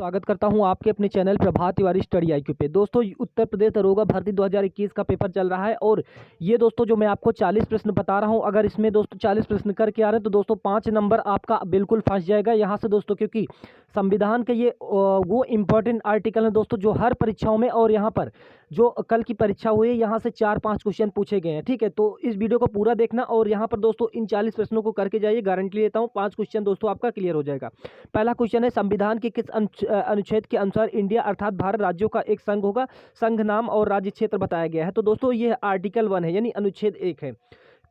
स्वागत करता हूं आपके अपने चैनल प्रभात तिवारी स्टडी आईक्यू पे। दोस्तों उत्तर प्रदेश दरोगा भर्ती 2021 का पेपर चल रहा है और ये दोस्तों जो मैं आपको 40 प्रश्न बता रहा हूं, अगर इसमें दोस्तों 40 प्रश्न करके आ रहे हैं तो दोस्तों 5 नंबर आपका बिल्कुल फंस जाएगा यहाँ से दोस्तों, क्योंकि संविधान के ये वो इम्पोर्टेंट आर्टिकल है दोस्तों जो हर परीक्षाओं में और यहाँ पर जो कल की परीक्षा हुई है यहाँ से 4-5 क्वेश्चन पूछे गए हैं। ठीक है, तो इस वीडियो को पूरा देखना और यहाँ पर दोस्तों इन 40 प्रश्नों को करके जाइए, गारंटी लेता हूँ 5 क्वेश्चन दोस्तों आपका क्लियर हो जाएगा। पहला क्वेश्चन है, संविधान के किस अनुच्छेद के अनुसार इंडिया अर्थात भारत राज्यों का एक संघ होगा? संघ नाम और राज्य क्षेत्र बताया गया है। तो दोस्तों ये आर्टिकल 1 है, यानी अनुच्छेद 1 है।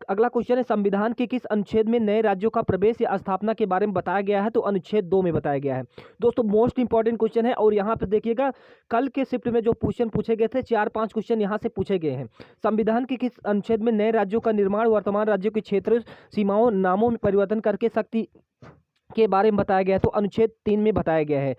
अगला क्वेश्चन है, संविधान के किस अनुच्छेद में नए राज्यों का प्रवेश या स्थापना के बारे में बताया गया है? तो अनुच्छेद 2 में बताया गया है। दोस्तों मोस्ट इंपॉर्टेंट क्वेश्चन है और यहाँ पे देखिएगा कल के शिफ्ट में जो क्वेश्चन पूछे गए थे 4-5 क्वेश्चन यहाँ से पूछे गए हैं। संविधान के किस अनुच्छेद में नए राज्यों का निर्माण वर्तमान राज्यों के क्षेत्र सीमाओं नामों में परिवर्तन करके शक्ति के बारे में बताया गया है? तो अनुच्छेद 3 में बताया गया है।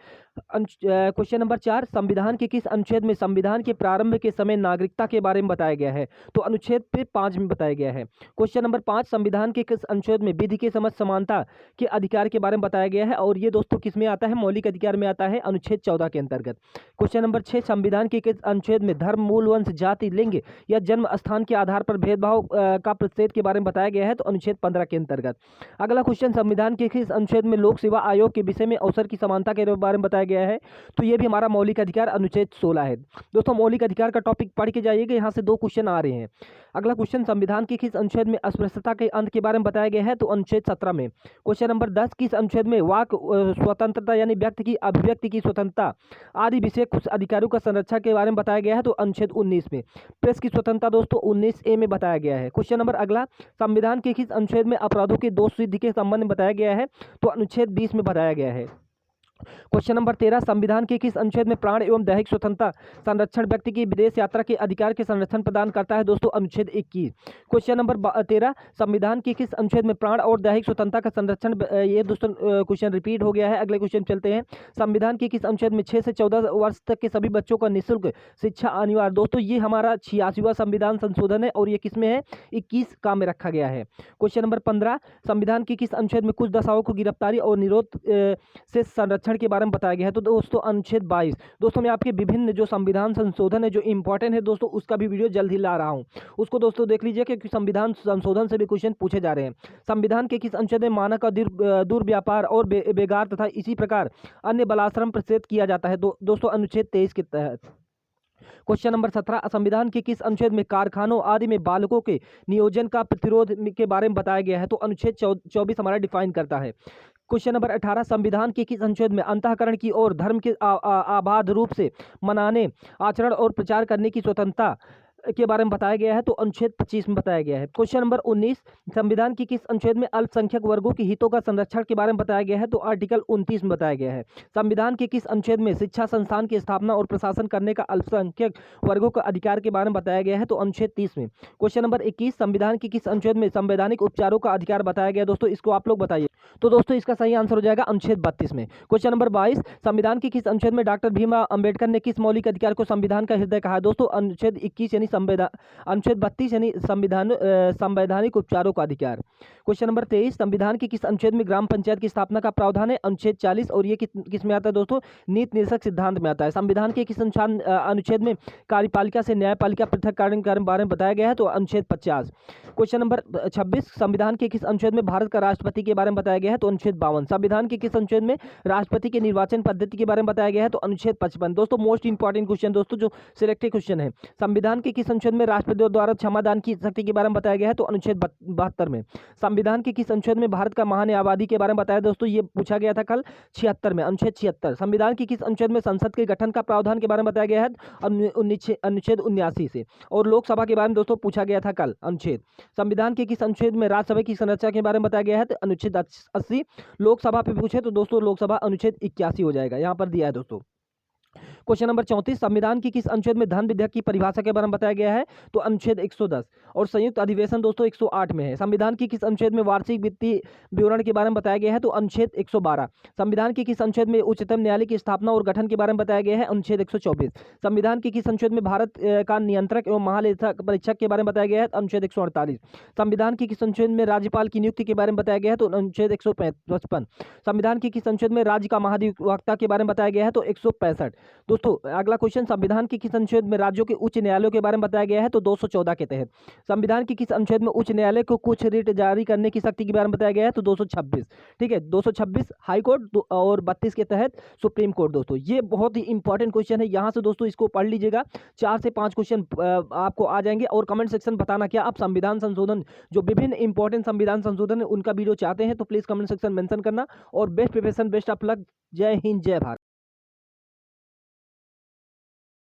क्वेश्चन नंबर 4, संविधान के किस अनुच्छेद में संविधान के प्रारंभ के समय नागरिकता के बारे में बताया गया है? तो अनुच्छेद 5 में बताया गया है। क्वेश्चन नंबर 5, संविधान के किस अनुच्छेद में विधि के समझ समानता के अधिकार के बारे में बताया गया है? और ये दोस्तों किस में आता है? मौलिक अधिकार में आता है, अनुच्छेद 14 के अंतर्गत। क्वेश्चन नंबर 6, संविधान के किस अनुच्छेद में धर्म, मूल, वंश, जाति, लिंग या जन्म स्थान के आधार पर भेदभाव का प्रतिषेध के बारे में बताया गया है? तो अनुच्छेद 15 के अंतर्गत। अगला क्वेश्चन, संविधान के किस अनुच्छेद में लोक सेवा आयोग के विषय में अवसर की समानता के बारे में बताया गया है? तो ये भी हमारा मौलिक अधिकार अनुच्छेद 16 है। दोस्तों मौलिक अधिकार का टॉपिक पढ़ के जाइएगा, यहाँ से 2 क्वेश्चन आ रहे हैं। अगला क्वेश्चन, संविधान के किस अनुच्छेद में अस्पृश्यता के अंत के बारे में बताया गया है? तो अनुच्छेद 17 में। क्वेश्चन नंबर 10, किस अनुच्छेद में वाक स्वतंत्रता यानी व्यक्ति की अभिव्यक्ति की स्वतंत्रता आदि विषय कुछ अधिकारों का संरक्षण के बारे में बताया गया है? तो अनुच्छेद 19 में। प्रेस की स्वतंत्रता दोस्तों 19A में बताया गया है। क्वेश्चन नंबर अगला, संविधान के किस अनुच्छेद में अपराधों के दोष सिद्धि के संबंध में बताया गया है? तो अनुच्छेद 20 में बताया गया है। क्वेश्चन नंबर 13, संविधान के किस अनुच्छेद में प्राण एवं दैहिक स्वतंत्रता संरक्षण व्यक्ति की विदेश यात्रा के अधिकार के संरक्षण प्रदान करता है? दोस्तों अनुच्छेद 21। क्वेश्चन नंबर 13, संविधान के किस अनुच्छेद में प्राण और दैहिक स्वतंत्रता का संरक्षण, ये दोस्तों क्वेश्चन रिपीट हो गया है। अगले क्वेश्चन चलते हैं, संविधान के किस अनुच्छेद में 6 से 14 वर्ष तक के सभी बच्चों का निःशुल्क शिक्षा अनिवार्य? दोस्तों ये हमारा 86वां संविधान संशोधन है और ये किस में है? 21 का में रखा गया है। क्वेश्चन नंबर 15, संविधान के किस अनुच्छेद में कुछ दशाओं को गिरफ्तारी और निरोध से संरक्षण के बारे में बताया गया है? तो दोस्तों अनुच्छेद 22। दोस्तों मैं आपके विभिन्न जो संविधान संशोधन है जो इंपॉर्टेंट है दोस्तों उसका भी वीडियो जल्द ही ला रहा हूं, उसको दोस्तों देख लीजिए क्योंकि संविधान संशोधन से भी क्वेश्चन पूछे जा रहे हैं। संविधान के किस अनुच्छेद में मानव का दुर्व्यापार और बेगार तथा इसी प्रकार अन्य बलाश्रम प्रतिषेध किया जाता है? दोस्तों अनुच्छेद 23 के तहत। क्वेश्चन नंबर 17, संविधान के किस अनुच्छेद में कारखानों आदि में बालकों के नियोजन का प्रतिरोध के बारे में बताया गया है? तो अनुच्छेद 24 हमारा डिफाइन करता है। क्वेश्चन नंबर 18, संविधान के किस अनुच्छेद में अंतःकरण की और धर्म के आबाद रूप से मनाने, आचरण और प्रचार करने की स्वतंत्रता के बारे में बताया गया है? तो अनुच्छेद 25 में बताया गया है। क्वेश्चन नंबर 19, संविधान की किस अनुच्छेद में अल्पसंख्यक वर्गों के हितों का संरक्षण के बारे में बताया गया है? तो आर्टिकल 29 में बताया गया है। संविधान के किस अनुच्छेद में शिक्षा संस्थान की स्थापना और प्रशासन करने का अल्पसंख्यक वर्गों का अधिकार के बारे में बताया गया है? तो अनुच्छेद 30 में। क्वेश्चन नंबर 21, संविधान के किस अनुच्छेद में संवैधानिक उपचारों का अधिकार बताया गया? दोस्तों इसको आप लोग बताइए। तो दोस्तों इसका सही आंसर हो जाएगा अनुच्छेद 32 में। क्वेश्चन नंबर 22, संविधान के किस अनुच्छेद में डॉक्टर भीमराव अंबेडकर ने किस मौलिक अधिकार को संविधान का हृदय कहा है? दोस्तों अनुच्छेद 21 यानी अनुच्छेद 32 यानी संवैधानिक उपचारों का अधिकार। क्वेश्चन नंबर 23, संविधान के किस अनुच्छेद में ग्राम पंचायत की स्थापना का प्रावधान है? अनुच्छेद 40 और ये किस में आता है दोस्तों? नीति निर्देशक सिद्धांत में आता है। संविधान के किस अनुच्छेद में कार्यपालिका से न्यायपालिका पृथक्करण के बारे में बताया गया है? तो अनुच्छेद 50। क्वेश्चन नंबर 26, संविधान के किस अनुच्छेद में भारत का राष्ट्रपति के बारे में बताया गया है? तो अनुच्छेद 52। संविधान के किस अनुच्छेद में राष्ट्रपति के निर्वाचन पद्धति के बारे में बताया गया है? तो अनुच्छेद 55। दोस्तों मोस्ट इंपॉर्टेंट क्वेश्चन दोस्तों जो सिलेक्टेड क्वेश्चन है, संविधान के किस अनुच्छेद में राष्ट्रपति द्वारा क्षमादान की शक्ति के बारे में बताया गया है? तो अनुच्छेद 72 में। संविधान के किस अनुच्छेद में भारत का महान्यायवादी के बारे में बताया दोस्तों? ये पूछा गया था कल 76 में, अनुच्छेद 76। संविधान के किस अनुच्छेद में संसद के गठन का प्रावधान के बारे में बताया गया है? अनुच्छेद 79 से। और लोकसभा के बारे में दोस्तों पूछा गया था कल अनुच्छेद। संविधान के किस अनुच्छेद में राज्यसभा की संरचना के बारे में बताया गया है? तो अनुच्छेद 80। लोकसभा पे पूछे तो दोस्तों लोकसभा अनुच्छेद 81 हो जाएगा, यहाँ पर दिया है दोस्तों। क्वेश्चन नंबर 34, संविधान की किस अनुच्छेद में धन विधेयक की परिभाषा के बारे में बताया गया है? तो अनुच्छेद 110। और संयुक्त अधिवेशन दोस्तों 108 में है। संविधान की किस अनुच्छेद में वार्षिक वित्तीय विवरण के बारे में बताया गया है? तो अनुच्छेद 112। संविधान की किस अनुच्छेद में उच्चतम न्यायालय की स्थापना और गठन के बारे में बताया गया है? अनुच्छेद 124। संविधान की किस अनुच्छेद में भारत का नियंत्रक एवं महालेखा परीक्षक के बारे में बताया गया है? अनुच्छेद 148। संविधान की किस अनुच्छेद में राज्यपाल की नियुक्ति के बारे में बताया गया है? तो अनुच्छेद 155। संविधान की किस अनुच्छेद में राज्य का महाधिवक्ता के बारे में बताया गया है? तो 165। दोस्तों अगला क्वेश्चन, संविधान की किस अनुच्छेद में राज्यों के उच्च न्यायालयों के बारे में बताया गया है? तो 214 के तहत। संविधान की किस अनुच्छेद में उच्च न्यायालय को कुछ रिट जारी करने की शक्ति के बारे में बताया गया है? तो 226। ठीक है, 226 हाई कोर्ट और 32 के तहत सुप्रीम कोर्ट। दोस्तों ये बहुत ही इंपॉर्टेंट क्वेश्चन है, यहाँ से दोस्तों इसको पढ़ लीजिएगा, 4 से 5 क्वेश्चन आपको आ जाएंगे। और कमेंट सेक्शन बताना क्या आप संविधान संशोधन, जो विभिन्न इंपॉर्टेंट संविधान संशोधन है उनका वीडियो चाहते हैं तो प्लीज कमेंट सेक्शन मेंशन करना। और best preparation, best of luck. जय हिंद, जय भारत।